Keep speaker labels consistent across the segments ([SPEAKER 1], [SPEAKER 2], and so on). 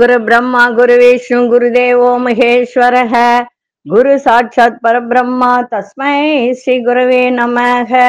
[SPEAKER 1] गुरु ब्रह्मा गुरु विष्णु गुरुदेवो महेश्वरः गुरु साक्षात् परब्रह्मा तस्मै ஸ்ரீ குருவே நமக.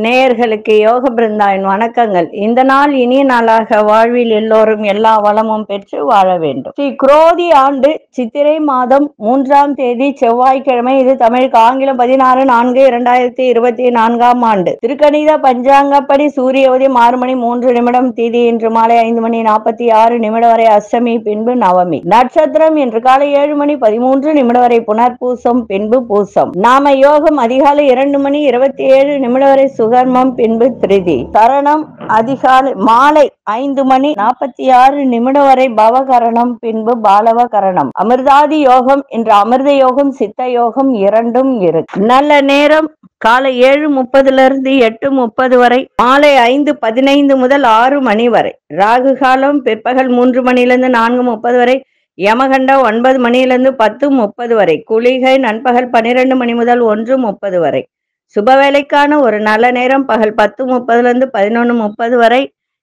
[SPEAKER 1] நேயர்களுக்கு யோக பிருந்தாவின் வணக்கங்கள். இந்த நாள் இனிய நாளாக வாழ்வில் எல்லோரும் எல்லா வளமும் பெற்று வாழ வேண்டும். ஸ்ரீ குரோதி ஆண்டு சித்திரை மாதம் 3ஆம் தேதி செவ்வாய்க்கிழமை. இது தமிழுக்கு ஆங்கிலம் 16/4/2024 ஆண்டு. திருக்கணித பஞ்சாங்கப்படி சூரிய உதயம் 6:03 திதி இன்று மாலை 5:46 வரை அஷ்டமி, பின்பு நவமி. நட்சத்திரம் இன்று காலை 7:13 வரை புனர்பூசம், பின்பு பூசம். நாம யோகம் அதிகாலை 2:27 வரை சுகர்மம், பின்பு திருதி. தரணம் அதிகாலை மாலை 5:46 வரை பவகரணம், பின்பு பாலவ கரணம். அமிர்தாதி யோகம் இன்று அமிர்த யோகம் சித்த யோகம் இரண்டும் இருக்கு. நல்ல நேரம் காலை 7:30 8:30 வரை, மாலை 5:15 முதல் 6 மணி வரை. ராகு காலம் பிற்பகல் 3 மணியிலிருந்து 4:30 வரை. யமகண்டம் 9 மணியிலிருந்து 10:30 வரை. குளிகை நண்பகல் 12 மணி முதல் 1:30 வரை. சுபவேளைக்கான ஒரு நல்ல நேரம் பகல் 10:30 11:30 வரை,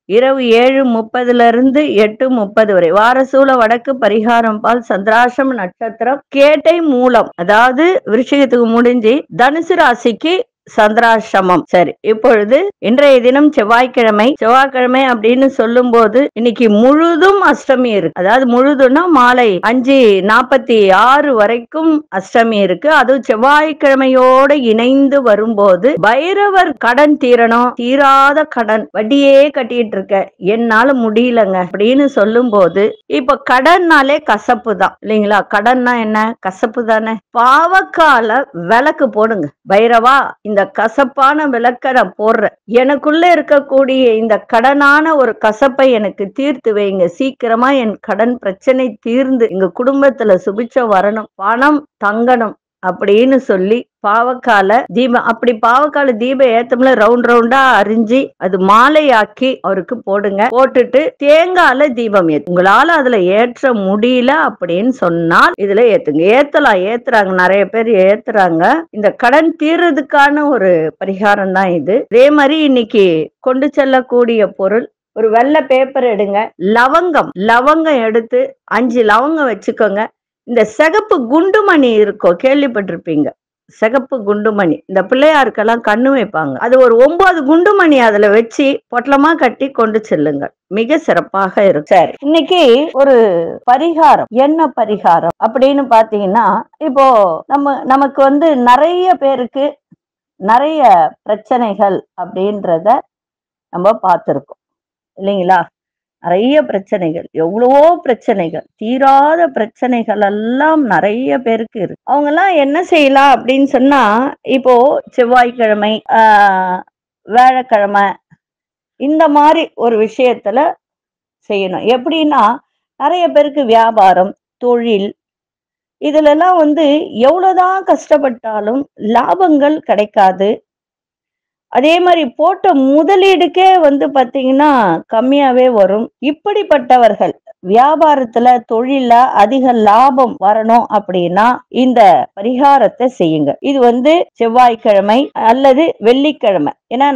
[SPEAKER 1] இரவு 7:30 8:30 வரை. வாரசூல வடக்கு, பரிகாரம் பால், சந்திராசிரம நட்சத்திரம் கேட்டை மூலம், அதாவது விருச்சிகத்துக்கு முடிஞ்சு தனுசு ராசிக்கு சந்திராசிரமம். சரி, இப்பொழுது இன்றைய தினம் செவ்வாய்க்கிழமை. செவ்வாய்க்கிழமை அப்படின்னு சொல்லும் போது இன்னைக்கு முழுதும் அஷ்டமி இருக்கு. அதாவது முழுதுன்னா மாலை 5:46 வரைக்கும் அஷ்டமி இருக்கு. அதுவும் செவ்வாய்க்கிழமையோட இணைந்து வரும்போது பைரவர் கடன் தீரணும், தீராத கடன் வட்டியே கட்டிட்டு இருக்க, என்னால முடியலங்க அப்படின்னு சொல்லும் போது, இப்ப கடன்னாலே கசப்பு தான் இல்லைங்களா? கடன்னா என்ன? கசப்பு தானே. பாவக்கால விளக்கு போடுங்க. பைரவா, இந்த கசப்பான விளக்க நான் போடுறேன், எனக்குள்ள இருக்கக்கூடிய இந்த கடனான ஒரு கசப்பை எனக்கு தீர்த்து வைங்க. சீக்கிரமா என் கடன் பிரச்சனை தீர்ந்து எங்க குடும்பத்துல சுபிட்சம் வரணும், பணம் தங்கணும் அப்படின்னு சொல்லி பாவக்கால தீபம், அப்படி பாவக்கால தீபம் ஏத்தம்ல ரவுண்ட் ரவுண்டா அரிஞ்சு அது மாலையாக்கி அவருக்கு போடுங்க. போட்டுட்டு தேங்கால தீபம் ஏத்து. உங்களால அதுல ஏற்ற முடியல அப்படின்னு சொன்னால் இதுல ஏத்துங்க. ஏத்தலாம், ஏத்துறாங்க, நிறைய பேர் ஏத்துறாங்க. இந்த கடன் தீர்றதுக்கான ஒரு பரிகாரம் தான் இது. அதே மாதிரி இன்னைக்கு கொண்டு செல்லக்கூடிய பொருள், ஒரு வெள்ளை பேப்பர் எடுங்க. லவங்கம் எடுத்து 5 லவங்கம் வச்சுக்கோங்க. இந்த சிகப்பு குண்டுமணி இருக்கோ, கேள்விப்பட்டிருப்பீங்க. சிகப்பு குண்டுமணி இந்த பிள்ளையாருக்கெல்லாம் கண்ணு வைப்பாங்க. அது ஒரு 9 குண்டுமணி அதுல வச்சு பொட்டலமா கட்டி கொண்டு செல்லுங்க, மிக சிறப்பாக இருக்கும். சரி, இன்னைக்கு ஒரு பரிகாரம். என்ன பரிகாரம் அப்படின்னு பாத்தீங்கன்னா, இப்போ நமக்கு வந்து நிறைய பேருக்கு நிறைய பிரச்சனைகள் அப்படின்றத நம்ம பார்த்திருக்கோம் இல்லைங்களா? நிறைய பிரச்சனைகள், எவ்வளவோ பிரச்சனைகள், தீராத பிரச்சனைகள் எல்லாம் நிறைய பேருக்கு இருக்கு. அவங்க எல்லாம் என்ன செய்யலாம் அப்படின்னு சொன்னா, இப்போ செவ்வாய்க்கிழமை, வியாழக்கிழமை இந்த மாதிரி ஒரு விஷயத்துல செய்யணும். எப்படின்னா, நிறைய பேருக்கு வியாபாரம், தொழில் இதுல எல்லாம் வந்து எவ்வளவுதான் கஷ்டப்பட்டாலும் லாபங்கள் கிடைக்காது. அதே மாதிரி போட்ட முதலீடுக்கே வந்து பாத்தீங்கன்னா கம்மியாவே வரும். இப்படிப்பட்டவர்கள் வியாபாரத்துல, தொழில அதிக லாபம் வரணும் அப்படின்னா இந்த பரிகாரத்தை செய்யுங்க. இது வந்து செவ்வாய்க்கிழமை அல்லது வெள்ளிக்கிழமை. ஏன்னா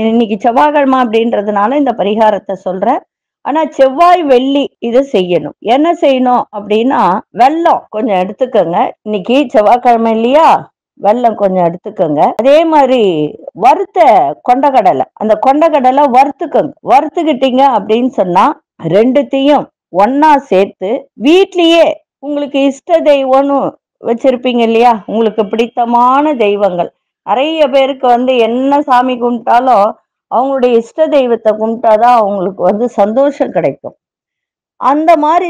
[SPEAKER 1] இன்னைக்கு செவ்வாய்க்கிழமை அப்படின்றதுனால இந்த பரிகாரத்தை சொல்றேன். ஆனா செவ்வாய் வெள்ளி இதை செய்யணும். என்ன செய்யணும் அப்படின்னா, வெல்லம் கொஞ்சம் எடுத்துக்கோங்க. இன்னைக்கு செவ்வாய்க்கிழமை இல்லையா, வெல்லம் கொஞ்சம் எடுத்துக்கோங்க. அதே மாதிரி வறுத்த கொண்டக்கடலை, அந்த கொண்டக்கடலை வறுத்துக்கோங்க. வறுத்துக்கிட்டீங்க அப்படின்னு சொன்னா ரெண்டுத்தையும் ஒன்னா சேர்த்து வீட்லயே உங்களுக்கு இஷ்ட தெய்வம்னு வச்சிருப்பீங்க இல்லையா, உங்களுக்கு பிடித்தமான தெய்வங்கள். நிறைய பேருக்கு வந்து என்ன சாமி கும்பிட்டாலும் அவங்களுடைய இஷ்ட தெய்வத்தை கும்பிட்டாதான் அவங்களுக்கு வந்து சந்தோஷம் கிடைக்கும். அந்த மாதிரி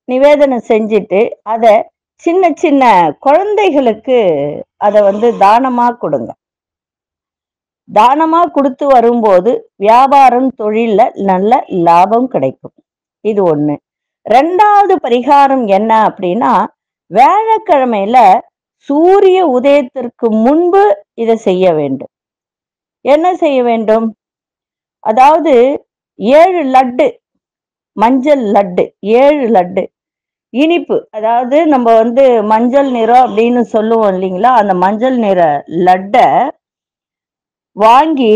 [SPEAKER 1] நிவேதனம் செஞ்சுட்டு அதை சின்ன சின்ன குழந்தைகளுக்கு அதை வந்து தானமா கொடுங்க. தானமா கொடுத்து வரும்போது வியாபாரம், தொழில்ல நல்ல லாபம் கிடைக்கும். இது ஒண்ணு. 2வது பரிகாரம் என்ன அப்படின்னா, வியாழக்கிழமையில சூரிய உதயத்திற்கு முன்பு இதை செய்ய வேண்டும். என்ன செய்ய வேண்டும்? அதாவது 7 லட்டு, மஞ்சள் லட்டு, 7 லட்டு இனிப்பு, அதாவது நம்ம வந்து மஞ்சள் நிறம் அப்படின்னு சொல்லுவோம் இல்லைங்களா, அந்த மஞ்சள் நிற லட்டை வாங்கி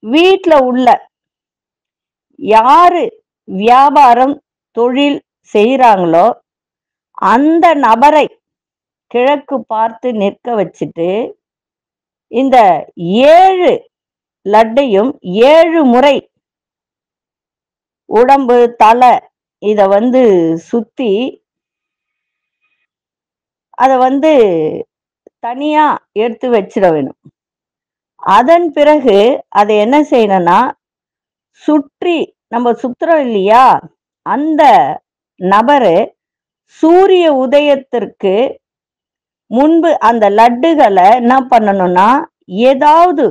[SPEAKER 1] வீட்டுல உள்ள யாரு வியாபாரம், தொழில் செய்யறாங்களோ அந்த நபரை கிழக்கு பார்த்து நிற்க வச்சுட்டு இந்த 7 லட்டையும் 7 முறை உடம்பு தலை இத சுத்தி அத தனியா எடுத்து வச்சிட வேணும். அதன் பிறகு அதை என்ன செய்யணும்னா சுற்றி நம்ம சுத்துறோம் இல்லையா, அந்த நபரு சூரிய உதயத்திற்கு முன்பு அந்த லட்டுகளை என்ன பண்ணணும்னா ஏதாவது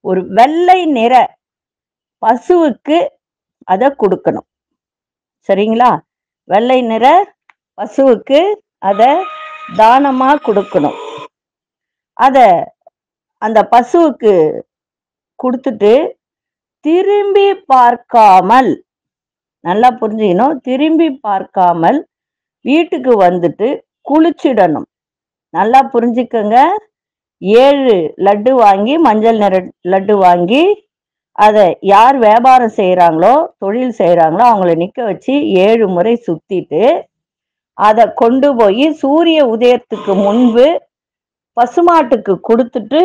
[SPEAKER 1] ஒரு வெள்ளை நிற பசுவுக்கு அதை கொடுக்கணும். சரிங்களா? வெள்ளை நிற பசுவுக்கு அதை தானமா கொடுக்கணும். அத அந்த பசுவுக்கு கொடுத்துட்டு திரும்பி பார்க்காமல், நல்லா புரிஞ்சுக்கணும், திரும்பி பார்க்காமல் வீட்டுக்கு வந்துட்டு குளிச்சிடணும். நல்லா புரிஞ்சுக்கங்க. 7 லட்டு வாங்கி, மஞ்சள் நிற லட்டு வாங்கி, அதை யார் வியாபாரம் செய்யறாங்களோ தொழில் செய்யறாங்களோ அவங்கள நிக்க வச்சு 7 முறை சுத்திட்டு அதை கொண்டு போய் சூரிய உதயத்துக்கு முன்பு பசுமாட்டுக்கு கொடுத்துட்டு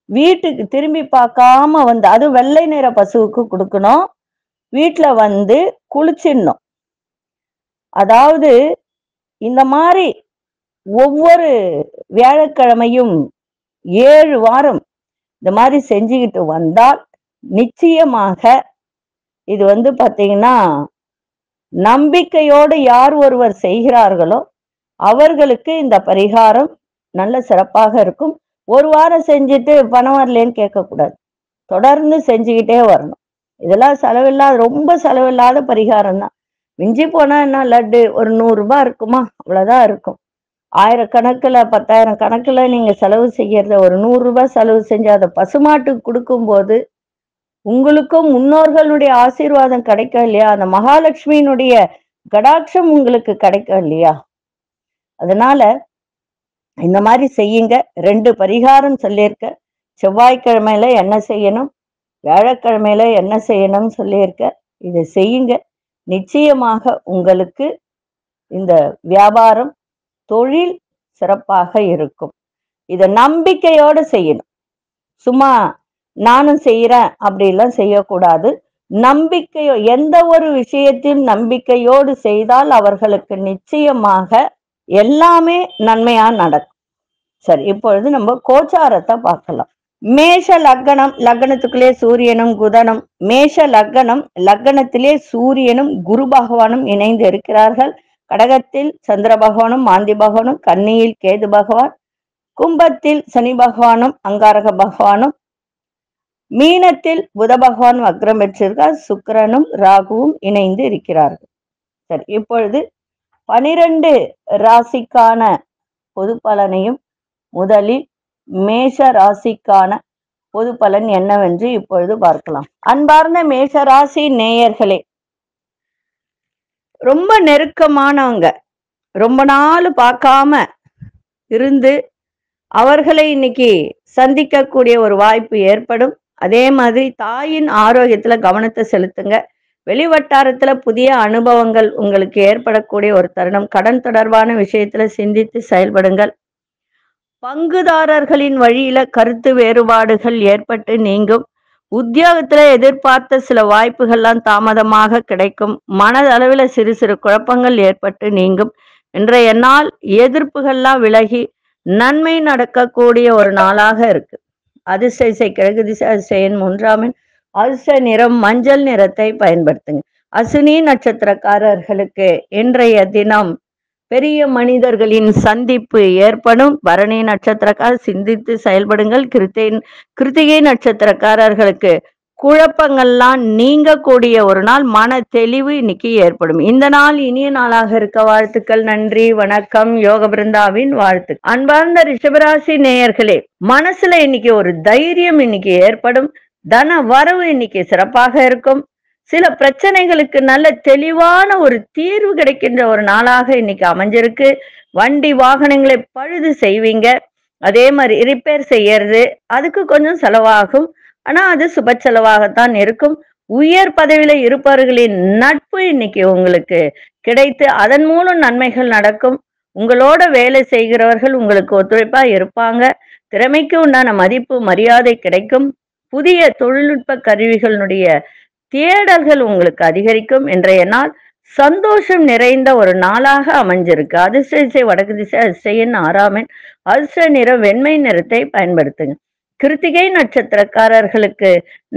[SPEAKER 1] வீட்டுக்கு திரும்பி பார்க்காம அது வெள்ளை நிற பசுவுக்கு கொடுக்கணும். வீட்டுல குளிச்சிடணும். அதாவது இந்த மாதிரி ஒவ்வொரு வியாழக்கிழமையும் 7 வாரம் இந்த மாதிரி செஞ்சுக்கிட்டு வந்தால் நிச்சயமாக இது பாத்தீங்கன்னா நம்பிக்கையோடு யார் ஒருவர் செய்கிறார்களோ அவர்களுக்கு இந்த பரிகாரம் நல்ல சிறப்பாக இருக்கும். ஒரு வாரம் செஞ்சுட்டு பணம் வரலன்னு கேட்கக்கூடாது, தொடர்ந்து செஞ்சுக்கிட்டே வரணும். இதெல்லாம் செலவில்லாத, ரொம்ப செலவில்லாத பரிகாரம் தான். மிஞ்சி போனா என்ன, லட்டு ஒரு 100 ரூபாய் இருக்குமா, அவ்வளவுதான் இருக்கும். 1000 கணக்குல 10,000 கணக்குல நீங்க செலவு செய்யறத ஒரு 100 ரூபாய் செலவு செஞ்சு அதை பசுமாட்டுக்கு கொடுக்கும் போது உங்களுக்கும் முன்னோர்களுடைய ஆசீர்வாதம் கிடைக்கும் இல்லையா, அந்த மகாலட்சுமியினுடைய கடாட்சம் உங்களுக்கு கிடைக்கும் இல்லையா. அதனால இந்த மாதிரி செய்யுங்க. 2 பரிகாரம் சொல்லியிருக்க. செவ்வாய்க்கிழமையில என்ன செய்யணும், வியாழக்கிழமையில என்ன செய்யணும்னு சொல்லியிருக்க. இதை செய்யுங்க. நிச்சயமாக உங்களுக்கு இந்த வியாபாரம் தொழில் சிறப்பாக இருக்கும். இதை நம்பிக்கையோடு செய்யணும். சும்மா நானும் செய்யறேன் அப்படிலாம் செய்யக்கூடாது. நம்பிக்கையோ, எந்த ஒரு விஷயத்தையும் நம்பிக்கையோடு செய்தால் அவர்களுக்கு நிச்சயமாக எல்லாமே நன்மையா நடக்கும். சரி, இப்பொழுது நம்ம கோச்சாரத்தை பார்க்கலாம். மேஷ லக்னம், லக்னத்துக்குள்ளே சூரியனும் புதனும். மேஷ லக்னம், லக்னத்திலே சூரியனும் குரு பகவானும் இணைந்து இருக்கிறார்கள். கடகத்தில் சந்திர பகவானும் மாந்தி பகவானும், கன்னியில் கேது பகவான், கும்பத்தில் சனி பகவானும் அங்காரக பகவானும், மீனத்தில் புத பகவான் வக்ரம் பெற்றிருக்கார். சுக்கிரனும் ராகுவும் இணைந்து இருக்கிறார்கள். சரி, இப்பொழுது 12 ராசிக்கான பொது பலனையும் முதலில் மேஷ ராசிக்கான பொது பலன் என்னவென்று இப்பொழுது பார்க்கலாம். அன்பார்ந்த மேஷ ராசி நேயர்களே, ரொம்ப நெருக்கமானவங்க, ரொம்ப நாள் பார்க்காம இருந்து அவர்களை இன்னைக்கு சந்திக்கக்கூடிய ஒரு வாய்ப்பு ஏற்படும். அதே மாதிரி தாயின் ஆரோக்கியத்துல கவனத்தை செலுத்துங்க. வெளிவட்டாரத்துல புதிய அனுபவங்கள் உங்களுக்கு ஏற்படக்கூடிய ஒரு தருணம். கடன் தொடர்பான விஷயத்துல சிந்தித்து செயல்படுங்கள். பங்குதாரர்களின் வழியில கருத்து வேறுபாடுகள் ஏற்பட்டு நீங்கும். உத்தியோகத்துல எதிர்பார்த்த சில வாய்ப்புகள்லாம் தாமதமாக கிடைக்கும். மனதளவில் சிறு சிறு குழப்பங்கள் ஏற்பட்டு நீங்கும். இன்றைய நாள் எதிர்ப்புகள்லாம் விலகி நன்மை நடக்கக்கூடிய ஒரு நாளாக இருக்கு. அதிர்ஷ்ட கிழக்கு திசை, அதிர்ஷ்ட 3ஆம் எண், அதிர்ஷ்ட நிறம் மஞ்சள் நிறத்தை பயன்படுத்துங்க. அசுனி நட்சத்திரக்காரர்களுக்கு இன்றைய தினம் பெரிய மனிதர்களின் சந்திப்பு ஏற்படும். பரணி நட்சத்திரக்காரர் சிந்தித்து செயல்படுங்கள். கிருத்திகை நட்சத்திரக்காரர்களுக்கு குழப்பங்கள்லாம் நீங்கக்கூடிய ஒரு நாள், மன தெளிவு இன்னைக்கு ஏற்படும். இந்த நாள் இனிய நாளாக இருக்க வாழ்த்துக்கள். நன்றி, வணக்கம். யோக பிருந்தாவின் வாழ்த்து. அன்பார்ந்த ரிஷபராசி நேயர்களே, மனசுல இன்னைக்கு ஒரு தைரியம் இன்னைக்கு ஏற்படும். தன வரவு இன்னைக்கு சிறப்பாக இருக்கும். சில பிரச்சனைகளுக்கு நல்ல தெளிவான ஒரு தீர்வு கிடைக்கின்ற ஒரு நாளாக இன்னைக்கு அமைஞ்சிருக்கு. வண்டி வாகனங்களை பழுது செய்வீங்க. அதே மாதிரி ரிப்பேர் செய்யறது, அதுக்கு கொஞ்சம் செலவாகும். ஆனா அது சுப செலவாகத்தான் இருக்கும். உயர் பதவியில இருப்பவர்களின் நட்பு இன்னைக்கு உங்களுக்கு கிடைத்து அதன் மூலம் நன்மைகள் நடக்கும். உங்களோட வேலை செய்கிறவர்கள் உங்களுக்கு ஒத்துழைப்பா இருப்பாங்க. திறமைக்கு உண்டான மதிப்பு மரியாதை கிடைக்கும். புதிய தொழில்நுட்ப கருவிகளுடைய தேடல்கள் உங்களுக்கு அதிகரிக்கும். இன்றைய நாள் சந்தோஷம் நிறைந்த ஒரு நாளாக அமைஞ்சிருக்கு. அதிர்ஷ்ட திசை வடக்கு திசை, அதிர்ஷ்ட எண் 6ஆம் எண், அதிர்ஷ்ட நிறம் வெண்மை நிறத்தை பயன்படுத்துங்க. கிருத்திகை நட்சத்திரக்காரர்களுக்கு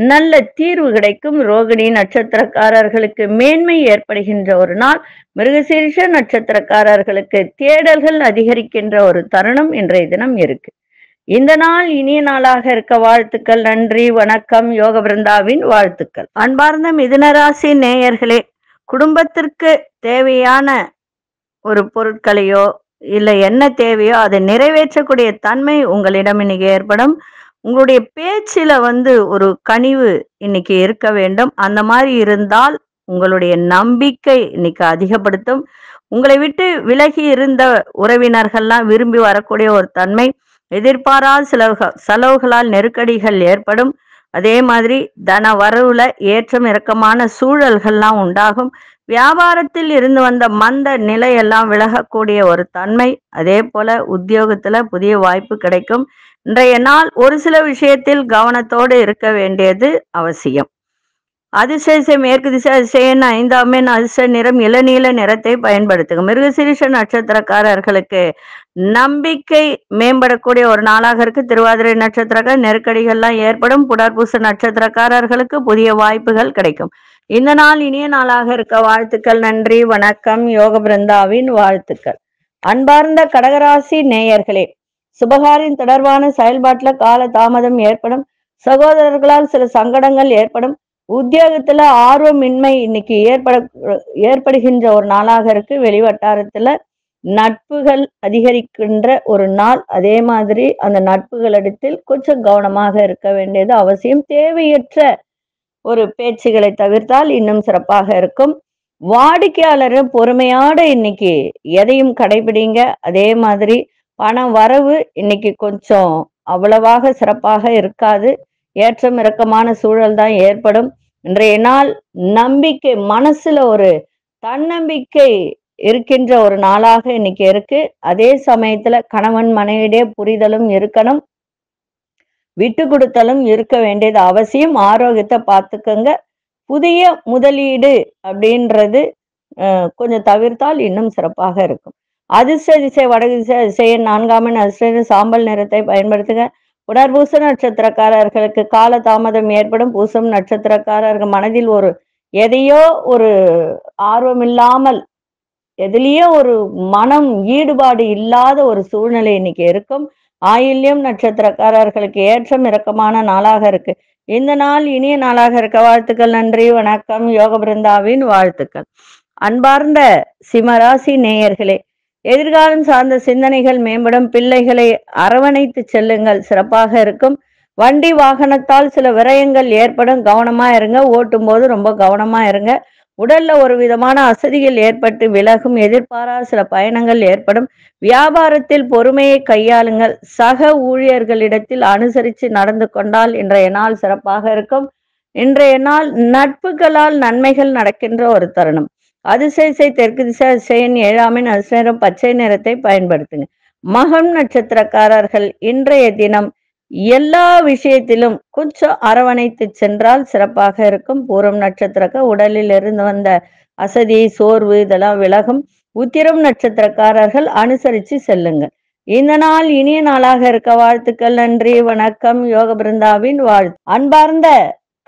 [SPEAKER 1] நல்ல தீர்வு கிடைக்கும். ரோகிணி நட்சத்திரக்காரர்களுக்கு மேன்மை ஏற்படுகின்ற ஒரு நாள். மிருகசீரிஷ நட்சத்திரக்காரர்களுக்கு தேடல்கள் அதிகரிக்கின்ற ஒரு தருணம் இன்றைய தினம் இருக்கு. இந்த நாள் இனிய நாளாக இருக்க வாழ்த்துக்கள். நன்றி, வணக்கம். யோக பிருந்தாவின் வாழ்த்துக்கள். அன்பார்ந்த மிதுனராசி நேயர்களே, குடும்பத்திற்கு தேவையான ஒரு பொருட்களையோ இல்ல என்ன தேவையோ அதை நிறைவேற்றக்கூடிய தன்மை உங்களிடம் இன்னைக்கு ஏற்படும். உங்களுடைய பேச்சில ஒரு கனிவு இன்னைக்கு இருக்க வேண்டும். அந்த மாதிரி இருந்தால் உங்களுடைய நம்பிக்கை இன்னைக்கு அதிகப்படுத்தும். உங்களை விட்டு விலகி இருந்த உறவினர்கள்லாம் விரும்பி வரக்கூடிய ஒரு தன்மை. எதிர்பாராத செலவுகளால் நெருக்கடிகள் ஏற்படும். அதே மாதிரி தன வரவுல ஏற்றம் இறக்கமான சூழல்கள்லாம் உண்டாகும். வியாபாரத்தில் இருந்து வந்த மந்த நிலையெல்லாம் விலகக்கூடிய ஒரு தன்மை. அதே போல உத்தியோகத்துல புதிய வாய்ப்பு கிடைக்கும். இன்றைய நாள் ஒரு சில விஷயத்தில் கவனத்தோடு இருக்க வேண்டியது அவசியம். அதிர்ஷ்ட திசை மேற்கு திசை, அதிர்ஷ்ட எண் 5ஆம் எண், அதிர்ஷ்ட நிறம் இளநீல நிறத்தை பயன்படுத்துங்க. மிருகசீரிஷ நட்சத்திரக்காரர்களுக்கு நம்பிக்கை மேம்படக்கூடிய ஒரு நாளாக இருக்கு. திருவாதிரை நட்சத்திரக்கார நெருக்கடிகள்லாம் ஏற்படும். புனர்பூச நட்சத்திரக்காரர்களுக்கு புதிய வாய்ப்புகள் கிடைக்கும். இந்த நாள் இனிய நாளாக இருக்க வாழ்த்துக்கள். நன்றி, வணக்கம். யோக பிருந்தாவின் வாழ்த்துக்கள். அன்பார்ந்த கடகராசி நேயர்களே, சுபகாரின் தொடர்பான செயல்பாட்டுல கால தாமதம் ஏற்படும். சகோதரர்களால் சில சங்கடங்கள் ஏற்படும். உத்தியோகத்துல ஆர்வமின்மை இன்னைக்கு ஏற்படுகின்ற ஒரு நாளாக இருக்கு. வெளிவட்டாரத்துல நட்புகள் அதிகரிக்கின்ற ஒரு நாள். அதே மாதிரி அந்த நட்புகளிடத்தில் கொஞ்சம் கவனமாக இருக்க வேண்டியது அவசியம். தேவையற்ற ஒரு பேச்சுகளை தவிர்த்தால் இன்னும் சிறப்பாக இருக்கும். வாடிக்கையாளர் பொறுமையோட இன்னைக்கு எதையும் கடைபிடிங்க. அதே மாதிரி பண வரவு இன்னைக்கு கொஞ்சம் அவ்வளவாக சிறப்பாக இருக்காது. ஏற்றம் இறக்கமான சூழல் தான் ஏற்படும். இன்றைய நாள் நம்பிக்கை, மனசுல ஒரு தன்னம்பிக்கை இருக்கின்ற ஒரு நாளாக இன்னைக்கு இருக்கு. அதே சமயத்துல கணவன் மனைவியிடையே புரிதலும் இருக்கணும், விட்டு கொடுத்தலும் இருக்க வேண்டியது அவசியம். ஆரோக்கியத்தை பார்த்துக்கங்க. புதிய முதலீடு அப்படின்றது கொஞ்சம் தவிர்த்தால் இன்னும் சிறப்பாக இருக்கும். அதிர்ஷ்ட திசை வடக்கு திசை, அதிர்ஷ்ட எண் 4ஆம் எண், அதிர்ஷ்ட சாம்பல் நிறத்தை பயன்படுத்துங்க. புனர்பூச நட்சத்திரக்காரர்களுக்கு கால தாமதம் ஏற்படும். பூசம் நட்சத்திரக்காரர்கள் மனதில் எதையோ ஒரு ஆர்வம் இல்லாமல், எதுலயோ ஒரு மனம் ஈடுபாடு இல்லாத ஒரு சூழ்நிலை இன்னைக்கு இருக்கும். ஆயில்யம் நட்சத்திரக்காரர்களுக்கு ஏற்றம் இறக்கமான நாளாக இருக்கு. இந்த நாள் இனிய நாளாக இருக்க வாழ்த்துக்கள். நன்றி, வணக்கம். யோக பிருந்தாவின் வாழ்த்துக்கள். அன்பார்ந்த சிம்மராசி நேயர்களே, எதிர்காலம் சார்ந்த சிந்தனைகள் மேம்படும். பிள்ளைகளை அரவணைத்து செல்லுங்கள், சிறப்பாக இருக்கும். வண்டி வாகனத்தால் சில விரயங்கள் ஏற்படும். கவனமா இருங்க. ஓட்டும் போது ரொம்ப கவனமா இருங்க. உடல்ல ஒரு விதமான அசதிகள் ஏற்பட்டு விலகும். எதிர்பாராத சில பயணங்கள் ஏற்படும். வியாபாரத்தில் பொறுமையை கையாளுங்கள். சக ஊழியர்களிடத்தில் அனுசரித்து நடந்து கொண்டால் இன்றைய நாள் சிறப்பாக இருக்கும். இன்றைய நாள் நட்புகளால் நன்மைகள் நடக்கின்ற ஒரு தருணம். அதிர்ஷ்ட திசை தெற்கு திசை, அதிர்ஷ்ட எண் 7ஆம் எண், அதிர்ஷ்ட நிறம் பச்சை நிறத்தை பயன்படுத்துங்க. மகம் நட்சத்திரக்காரர்கள் இன்றைய தினம் எல்லா விஷயத்திலும் கொஞ்சம் அரவணைத்து சென்றால் சிறப்பாக இருக்கும். பூரம் நட்சத்திரக்க உடலில் இருந்து வந்த அசதி, சோர்வு இதெல்லாம் விலகும். உத்திரம் நட்சத்திரக்காரர்கள் அனுசரித்து செல்லுங்கள். இந்த நாள் இனிய நாளாக இருக்க வாழ்த்துக்கள். நன்றி, வணக்கம். யோக பிருந்தாவின் வாழ்த்து. அன்பார்ந்த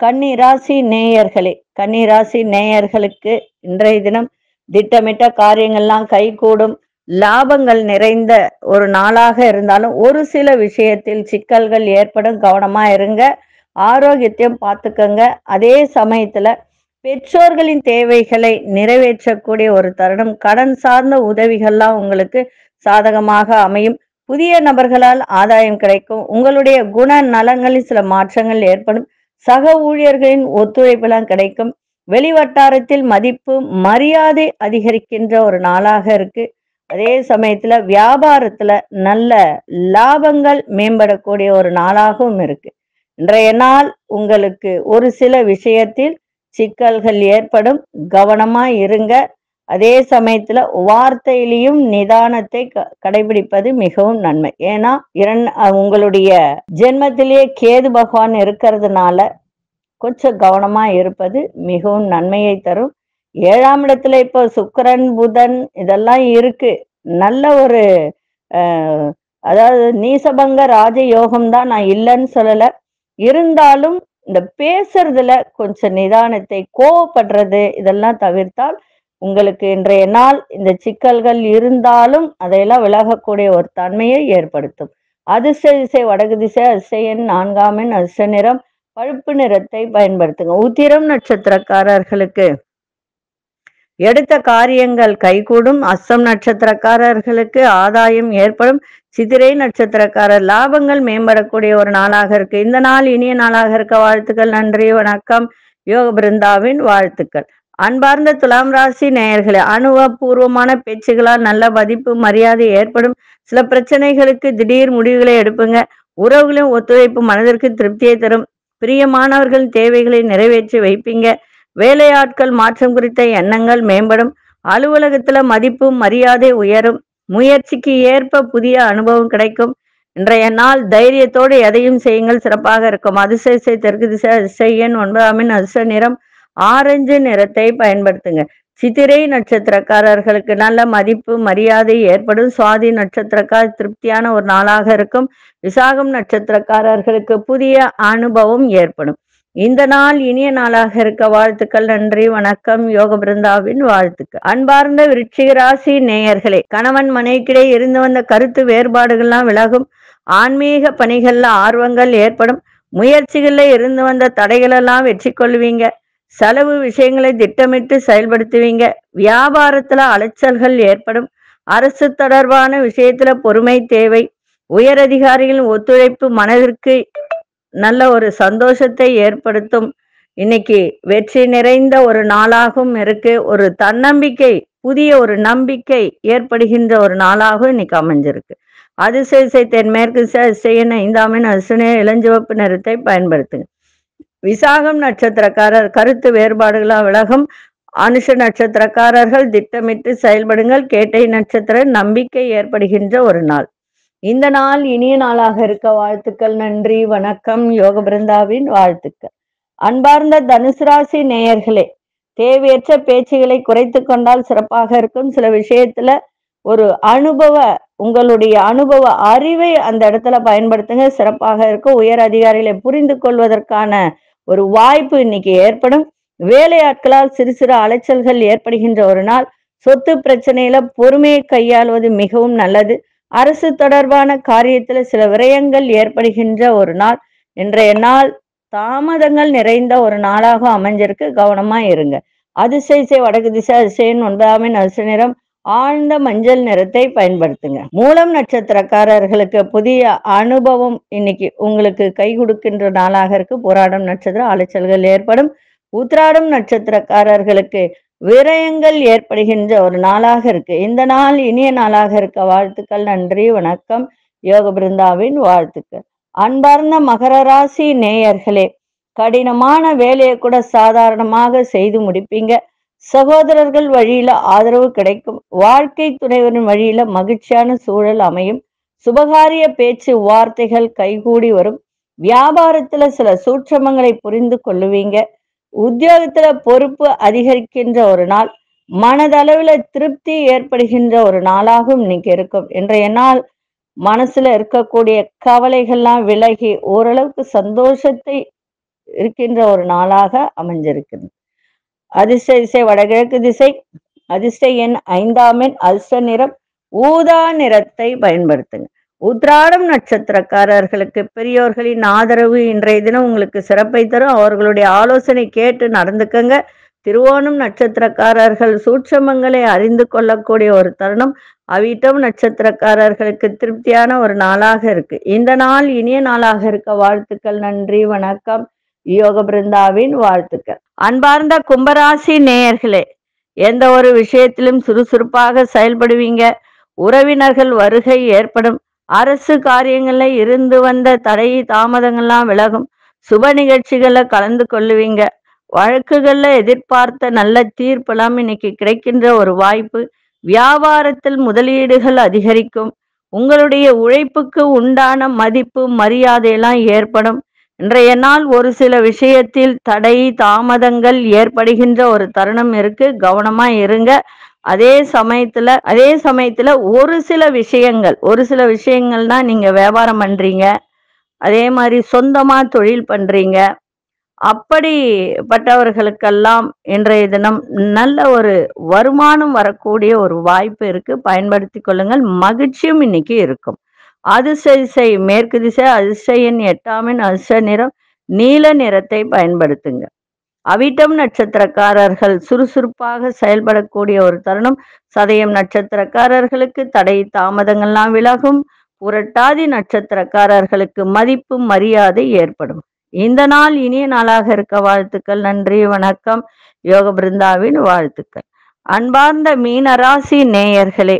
[SPEAKER 1] கன்னிராசி நேயர்களே, கன்னிராசி நேயர்களுக்கு இன்றைய தினம் திட்டமிட்ட காரியங்கள்லாம் கைகூடும். லாபங்கள் நிறைந்த ஒரு நாளாக இருந்தாலும் ஒரு சில விஷயத்தில் சிக்கல்கள் ஏற்படும். கவனமா இருங்க. ஆரோக்கியத்தையும் பார்த்துக்கங்க. அதே சமயத்துல பெற்றோர்களின் தேவைகளை நிறைவேற்றக்கூடிய ஒரு தருணம். கடன் சார்ந்த உதவிகள்லாம் உங்களுக்கு சாதகமாக அமையும். புதிய நபர்களால் ஆதாயம் கிடைக்கும். உங்களுடைய குண நலன்களில் சில மாற்றங்கள் ஏற்படும். சக ஊழியர்களின் ஒத்துழைப்பெல்லாம் கிடைக்கும். வெளிவட்டாரத்தில் மதிப்பு மரியாதை அதிகரிக்கின்ற ஒரு நாளாக இருக்கு. அதே சமயத்துல வியாபாரத்துல நல்ல லாபங்கள் மேம்படக்கூடிய ஒரு நாளாகவும் இருக்கு. இன்றைய நாள் உங்களுக்கு ஒரு சில விஷயத்தில் சிக்கல்கள் ஏற்படும். கவனமா இருங்க. அதே சமயத்துல வார்த்தையிலையும் நிதானத்தை கடைபிடிப்பது மிகவும் நன்மை. ஏன்னா உங்களுடைய ஜென்மத்திலேயே கேது பகவான் இருக்கிறதுனால கொஞ்சம் கவனமா இருப்பது மிகவும் நன்மையை தரும். 7ஆம் இடத்துல இப்போ சுக்கிரன் புதன் இதெல்லாம் இருக்கு. நல்ல ஒரு அதாவது நீசபங்க ராஜயோகம் தான், நான் இல்லைன்னு சொல்லல. இருந்தாலும் இந்த பேசுறதுல கொஞ்சம் நிதானத்தை, கோவப்படுறது இதெல்லாம் தவிர்த்தால் உங்களுக்கு இன்றைய நாள் இந்த சிக்கல்கள் இருந்தாலும் அதையெல்லாம் விலகக்கூடிய ஒரு தன்மையை ஏற்படுத்தும். அதிர்ஷ்ட திசை வடக்கு திசை, அதிர்ஷ்ட எண் 4ஆம் எண், அதிர்ஷ்ட நிறம் பழுப்பு நிறத்தை பயன்படுத்துங்க. உத்திரம் நட்சத்திரக்காரர்களுக்கு எடுத்த காரியங்கள் கைகூடும். அஸ்தம் நட்சத்திரக்காரர்களுக்கு ஆதாயம் ஏற்படும். சித்திரை நட்சத்திரக்காரர் லாபங்கள் மேம்படக்கூடிய ஒரு நாளாக இருக்கு. இந்த நாள் இனிய நாளாக இருக்க வாழ்த்துக்கள். நன்றி, வணக்கம். யோக பிருந்தாவின் வாழ்த்துக்கள். அன்பார்ந்த துலாம் ராசி நேயர்களே, அனுபவபூர்வமான பேச்சுகளால் நல்ல மதிப்பு மரியாதை ஏற்படும். சில பிரச்சனைகளுக்கு திடீர் முடிவுகளை எடுப்புங்க. உறவுகளின் ஒத்துழைப்பு மனதிற்கு திருப்தியை தரும். பிரியமானவர்களின் தேவைகளை நிறைவேற்றி வைப்பீங்க. வேலையாட்கள் மாற்றம் குறித்த எண்ணங்கள் மேம்படும். அலுவலகத்துல மதிப்பு மரியாதை உயரும். முயற்சிக்கு ஏற்ப புதிய அனுபவம் கிடைக்கும். இன்றைய நாள் தைரியத்தோடு எதையும் செய்யுங்கள், சிறப்பாக இருக்கும். அதிர்ஷ்ட திசை தெற்கு திசை, அதிர்ஷ்ட எண் 9ஆம் எண், அதிர்ஷ்ட நிறம் ஆரஞ்சு நிறத்தை பயன்படுத்துங்க. சித்திரை நட்சத்திரக்காரர்களுக்கு நல்ல மதிப்பு மரியாதை ஏற்படும். சுவாதி நட்சத்திரக்கார் திருப்தியான ஒரு நாளாக இருக்கும். விசாகம் நட்சத்திரக்காரர்களுக்கு புதிய அனுபவம் ஏற்படும். இந்த நாள் இனிய நாளாக இருக்க வாழ்த்துக்கள். நன்றி, வணக்கம். யோக பிருந்தாவின் வாழ்த்துக்கள். அன்பார்ந்த விருச்சிக ராசி நேயர்களே, கணவன் மனைவிக்கிடையே இருந்து வந்த கருத்து வேறுபாடுகள்லாம் விலகும். ஆன்மீக பணிகள்ல ஆர்வங்கள் ஏற்படும். முயற்சிகள்ல இருந்து வந்த தடைகளெல்லாம் வெற்றி கொள்வீங்க. செலவு விஷயங்களை திட்டமிட்டு செயல்படுத்துவீங்க. வியாபாரத்துல அலைச்சல்கள் ஏற்படும். அரசு தொடர்பான விஷயத்துல பொறுமை தேவை. உயரதிகாரிகளின் ஒத்துழைப்பு மனதிற்கு நல்ல ஒரு சந்தோஷத்தை ஏற்படுத்தும். இன்னைக்கு வெற்றி நிறைந்த ஒரு நாளாகவும் இருக்கு. ஒரு தன்னம்பிக்கை, புதிய ஒரு நம்பிக்கை ஏற்படுகின்ற ஒரு நாளாகவும் இன்னைக்கு அமைஞ்சிருக்கு. அதிர்ஷ்ட திசை தென்மேற்கு திசை, அதிர்ஷ்ட எண் 5ஆம் எண், அதிர்ஷ்ட இளஞ்சிவப்பு நிறத்தை பயன்படுத்துங்க. விசாகம் நட்சத்திரக்காரர் கருத்து வேறுபாடுகளால் விலகும். அனுஷ நட்சத்திரக்காரர்கள் திட்டமிட்டு செயல்படுங்கள். கேட்டை நட்சத்திர நம்பிக்கை ஏற்படுகின்ற ஒரு நாள். இந்த நாள் இனிய நாளாக இருக்க வாழ்த்துக்கள். நன்றி, வணக்கம். யோக பிருந்தாவின் வாழ்த்துக்கள். அன்பார்ந்த தனுசு ராசி நேயர்களே, தேவையற்ற பேச்சுகளை குறைத்து கொண்டால் சிறப்பாக இருக்கும். சில விஷயத்துல ஒரு உங்களுடைய அனுபவ அறிவை அந்த இடத்துல பயன்படுத்துங்க, சிறப்பாக இருக்கும். உயர் அதிகாரிகளை புரிந்து கொள்வதற்கான ஒரு வாய்ப்பு இன்னைக்கு ஏற்படும். வேலையாட்களால் சிறு சிறு அலைச்சல்கள் ஏற்படுகின்ற ஒரு நாள். சொத்து பிரச்சனையில பொறுமையை கையாளுவது மிகவும் நல்லது. அரசு தொடர்பான காரியத்துல சில விரயங்கள் ஏற்படுகின்ற ஒரு நாள். இன்றைய நாள் தாமதங்கள் நிறைந்த ஒரு நாளாக அமைஞ்சிருக்கு. கவனமா இருங்க. அதிர்ஷ்ட திசை வடக்கு திசை, அதிர்ஷ்ட எண் 9ஆம் எண், அதிர்ஷ்ட நிறம் ஆழ்ந்த மஞ்சள் நிறத்தை பயன்படுத்துங்க. மூலம் நட்சத்திரக்காரர்களுக்கு புதிய அனுபவம் இன்னைக்கு உங்களுக்கு கை கொடுக்கின்ற நாளாக இருக்கு. போராடும் நட்சத்திரம் அலைச்சல்கள் ஏற்படும். உத்திராடம் நட்சத்திரக்காரர்களுக்கு விரயங்கள் ஏற்படுகின்ற ஒரு நாளாக இருக்கு. இந்த நாள் இனிய நாளாக இருக்க வாழ்த்துக்கள். நன்றி, வணக்கம். யோக பிருந்தாவின் வாழ்த்துக்கள். அன்பார்ந்த மகர ராசி நேயர்களே, கடினமான வேலையை கூட சாதாரணமாக செய்து முடிப்பீங்க. சகோதரர்கள் வழியில ஆதரவு கிடைக்கும். வாழ்க்கை துணைவரின் வழியில மகிழ்ச்சியான சூழல் அமையும். சுபகாரிய பேச்சு வார்த்தைகள் கைகூடி வரும். வியாபாரத்துல சில சூட்சமங்களை புரிந்து கொள்ளுவீங்க. உத்தியோகத்துல பொறுப்பு அதிகரிக்கின்ற ஒரு நாள். மனதளவுல திருப்தி ஏற்படுகின்ற ஒரு நாளாகவும் இன்னைக்கு இருக்கும். இன்றைய நாள் மனசுல இருக்கக்கூடிய கவலைகள்லாம் விலகி ஓரளவுக்கு சந்தோஷத்தை இருக்கின்ற ஒரு நாளாக அமைஞ்சிருக்கிறது. அதிர்ஷ்ட திசை வடகிழக்கு திசை, அதிர்ஷ்ட எண் 5ஆம் எண், அதிர்ஷ்ட நிறம் ஊதா நிறத்தை பயன்படுத்துங்க. உத்திராடம் நட்சத்திரக்காரர்களுக்கு பெரியோர்களின் ஆதரவு இன்றைய தினம் உங்களுக்கு சிறப்பை தரும். அவர்களுடைய ஆலோசனை கேட்டு நடந்துக்கங்க. திருவோணம் நட்சத்திரக்காரர்கள் சூட்சமங்களை அறிந்து கொள்ளக்கூடிய ஒரு தருணம். அவிட்டம் நட்சத்திரக்காரர்களுக்கு திருப்தியான ஒரு நாளாக இருக்கு. இந்த நாள் இனிய நாளாக இருக்க வாழ்த்துக்கள். நன்றி, வணக்கம். யோக பிருந்தாவின் வாழ்த்துக்கள். அன்பார்ந்த கும்பராசி நேயர்களே, எந்த ஒரு விஷயத்திலும் சுறுசுறுப்பாக செயல்படுவீங்க. உறவினர்கள் வருகை ஏற்படும். அரசு காரியங்கள்ல இருந்து வந்த தடை தாமதங்கள்லாம் விலகும். சுப நிகழ்ச்சிகளை கலந்து கொள்ளுவீங்க. வழக்குகள்ல எதிர்பார்த்த நல்ல தீர்ப்பெல்லாம் இன்னைக்கு கிடைக்கின்ற ஒரு வாய்ப்பு. வியாபாரத்தில் முதலீடுகள் அதிகரிக்கும். உங்களுடைய உழைப்புக்கு உண்டான மதிப்பு மரியாதையெல்லாம் ஏற்படும். இன்றைய நாள் ஒரு சில விஷயத்தில் தடை தாமதங்கள் ஏற்படுகின்ற ஒரு தருணம் இருக்கு. கவனமா இருங்க. அதே சமயத்துல ஒரு சில விஷயங்கள்னா நீங்க வியாபாரம் பண்றீங்க, அதே மாதிரி சொந்தமா தொழில் பண்றீங்க, அப்படிப்பட்டவர்களுக்கெல்லாம் இன்றைய தினம் நல்ல ஒரு வருமானம் வரக்கூடிய ஒரு வாய்ப்பு இருக்கு. பயன்படுத்திக் கொள்ளுங்கள். மகிழ்ச்சியும் இன்னைக்கு இருக்கும். அதிர்ஷ்ட திசை மேற்கு திசை. அதிர்ஷ்ட எண் 8 அதிர்ஷ்ட நிறம் நீல நிறத்தை பயன்படுத்துங்க. அவிட்டம் நட்சத்திரக்காரர்கள் சுறுசுறுப்பாக செயல்படக்கூடிய ஒரு தருணம். சதயம் நட்சத்திரக்காரர்களுக்கு தடை தாமதங்கள்லாம் விலகும். புரட்டாதி நட்சத்திரக்காரர்களுக்கு மதிப்பு மரியாதை ஏற்படும். இந்த நாள் இனிய நாளாக இருக்க வாழ்த்துக்கள். நன்றி, வணக்கம். யோக பிருந்தாவின் வாழ்த்துக்கள். அன்பார்ந்த மீனராசி நேயர்களே,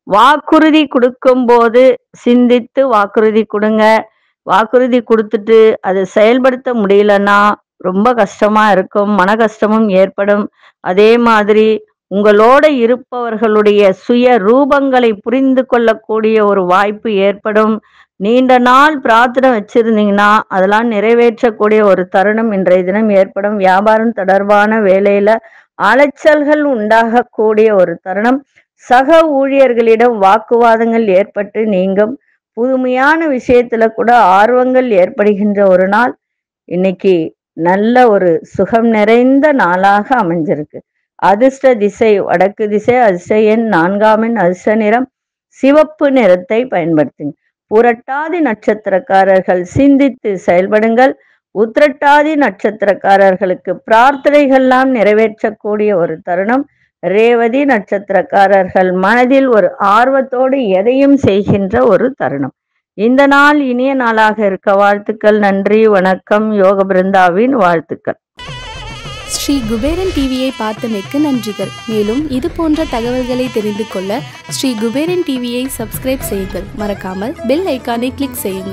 [SPEAKER 1] வாக்குறுதி கொடுக்கும் போது சிந்தித்து வாக்குறுதி கொடுங்க. வாக்குறுதி கொடுத்துட்டு அதை செயல்படுத்த முடியலன்னா ரொம்ப கஷ்டமா இருக்கும். மன கஷ்டமும் ஏற்படும். அதே மாதிரி உங்களோட இருப்பவர்களுடைய சுய ரூபங்களை புரிந்து கொள்ளக்கூடிய ஒரு வாய்ப்பு ஏற்படும். நீண்ட நாள் பிரார்த்தனை வச்சிருந்தீங்கன்னா அதெல்லாம் நிறைவேற்றக்கூடிய ஒரு தருணம் இன்றைய தினம் ஏற்படும். வியாபாரம் தொடர்பான வேலையில அலைச்சல்கள் உண்டாகக்கூடிய ஒரு தருணம். சக ஊழியர்களிடம் வாக்குவாதங்கள் ஏற்பட்டு நீங்கும். புதுமையான விஷயத்துல கூட ஆர்வங்கள் ஏற்படுகின்ற ஒரு நாள். இன்னைக்கு நல்ல ஒரு சுகம் நிறைந்த நாளாக அமைஞ்சிருக்கு. அதிர்ஷ்ட திசை வடக்கு திசை. அதிர்ஷ்ட எண் 4 அதிர்ஷ்ட நிறம் சிவப்பு நிறத்தை பயன்படுத்துங்க. புரட்டாதி நட்சத்திரக்காரர்கள் சிந்தித்து செயல்படுங்கள். உத்திரட்டாதி நட்சத்திரக்காரர்களுக்கு பிரார்த்தனைகள்லாம் நிறைவேற்றக்கூடிய ஒரு தருணம். ரேவதி நட்சத்திரக்காரர்கள் மனதில் ஒரு ஆர்வத்தோடு எதையும் செய்கின்ற ஒரு தருணம். இந்த நாள் இனிய நாளாக இருக்க வாழ்த்துக்கள். நன்றி, வணக்கம். யோக பிருந்தாவின் வாழ்த்துக்கள்.
[SPEAKER 2] ஸ்ரீ குபேரன் டிவியை பார்த்தமைக்கு நன்றிகள். மேலும் இது போன்ற தகவல்களை தெரிந்து கொள்ள ஸ்ரீ குபேரன் டிவியை சப்ஸ்கிரைப் செய்யுங்கள். மறக்காமல் பெல் ஐக்கானை கிளிக் செய்யுங்கள்.